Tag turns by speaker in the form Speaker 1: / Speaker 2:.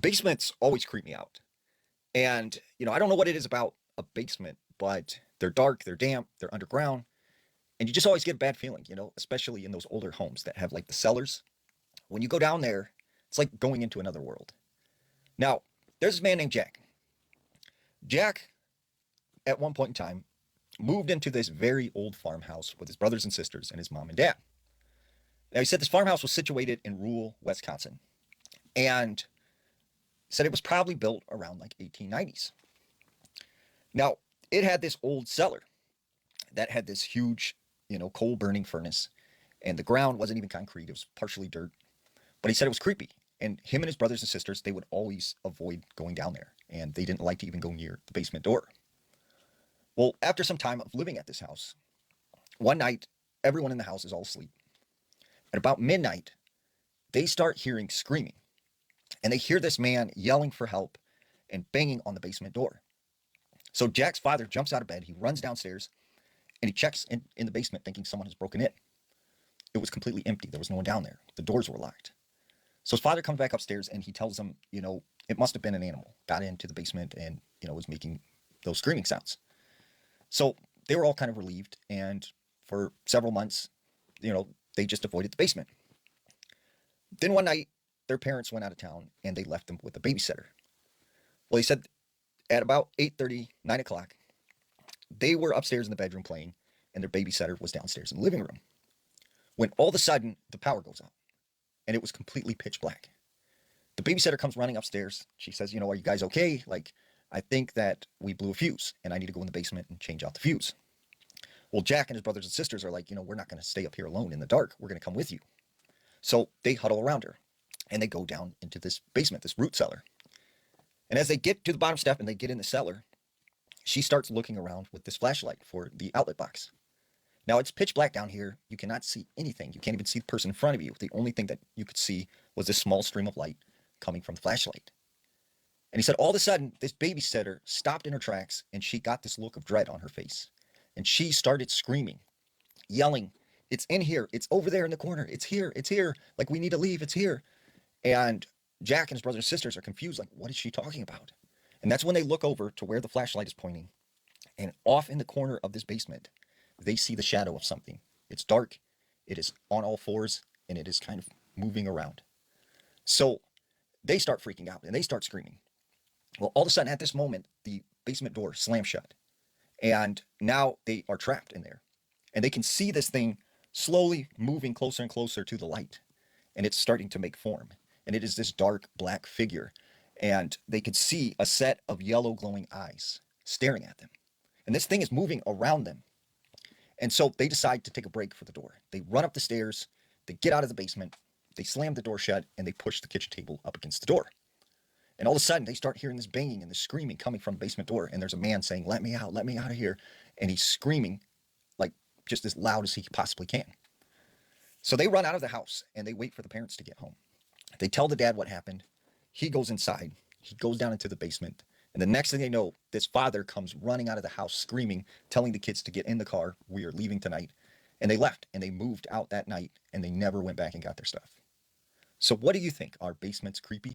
Speaker 1: Basements always creep me out. And, I don't know what it is about a basement, but they're dark, they're damp, they're underground, and you just always get a bad feeling, especially in those older homes that have like the cellars. When you go down there, it's like going into another world. Now, there's this man named Jack. Jack, at one point in time, moved into this very old farmhouse with his brothers and sisters and his mom and dad. Now, he said this farmhouse was situated in rural Wisconsin and said it was probably built around like 1890s. Now, it had this old cellar that had this huge, coal burning furnace, and the ground wasn't even concrete, it was partially dirt. But he said it was creepy. And him and his brothers and sisters, they would always avoid going down there, and they didn't like to even go near the basement door. Well, after some time of living at this house, one night, everyone in the house is all asleep. At about midnight, they start hearing screaming, and they hear this man yelling for help and banging on the basement door. So Jack's father jumps out of bed, he runs downstairs, and he checks in the basement thinking someone has broken in. It was completely empty. There was no one down there. The doors were locked. So his father comes back upstairs and he tells them, it must have been an animal, got into the basement and, was making those screaming sounds. So they were all kind of relieved. And for several months, they just avoided the basement. Then one night, their parents went out of town and they left them with a babysitter. Well, he said at about 8:30, 9 o'clock, they were upstairs in the bedroom playing and their babysitter was downstairs in the living room. When all of a sudden the power goes out and it was completely pitch black. The babysitter comes running upstairs. She says, are you guys okay? Like, I think that we blew a fuse and I need to go in the basement and change out the fuse. Well, Jack and his brothers and sisters are like, we're not going to stay up here alone in the dark. We're going to come with you. So they huddle around her and they go down into this basement, this root cellar. And as they get to the bottom step and they get in the cellar, she starts looking around with this flashlight for the outlet box. Now, it's pitch black down here. You cannot see anything. You can't even see the person in front of you. The only thing that you could see was this small stream of light coming from the flashlight. And he said all of a sudden, this babysitter stopped in her tracks and she got this look of dread on her face. And she started screaming, yelling, "It's in here. It's over there in the corner. It's here. It's here. Like, we need to leave. It's here." And Jack and his brothers and sisters are confused. Like, what is she talking about? And that's when they look over to where the flashlight is pointing. And off in the corner of this basement, they see the shadow of something. It's dark. It is on all fours. And it is kind of moving around. So they start freaking out and they start screaming. Well, all of a sudden at this moment, the basement door slams shut. And now they are trapped in there. And they can see this thing slowly moving closer and closer to the light. And it's starting to make form. And it is this dark black figure. And they could see a set of yellow glowing eyes staring at them. And this thing is moving around them. And so they decide to take a break for the door. They run up the stairs, they get out of the basement, they slam the door shut, and they push the kitchen table up against the door. And all of a sudden, they start hearing this banging and this screaming coming from the basement door. And there's a man saying, let me out of here. And he's screaming like just as loud as he possibly can. So they run out of the house and they wait for the parents to get home. They tell the dad what happened. He goes inside. He goes down into the basement. And the next thing they know, this father comes running out of the house screaming, telling the kids to get in the car. We are leaving tonight. And they left and they moved out that night and they never went back and got their stuff. So what do you think? Are basements creepy?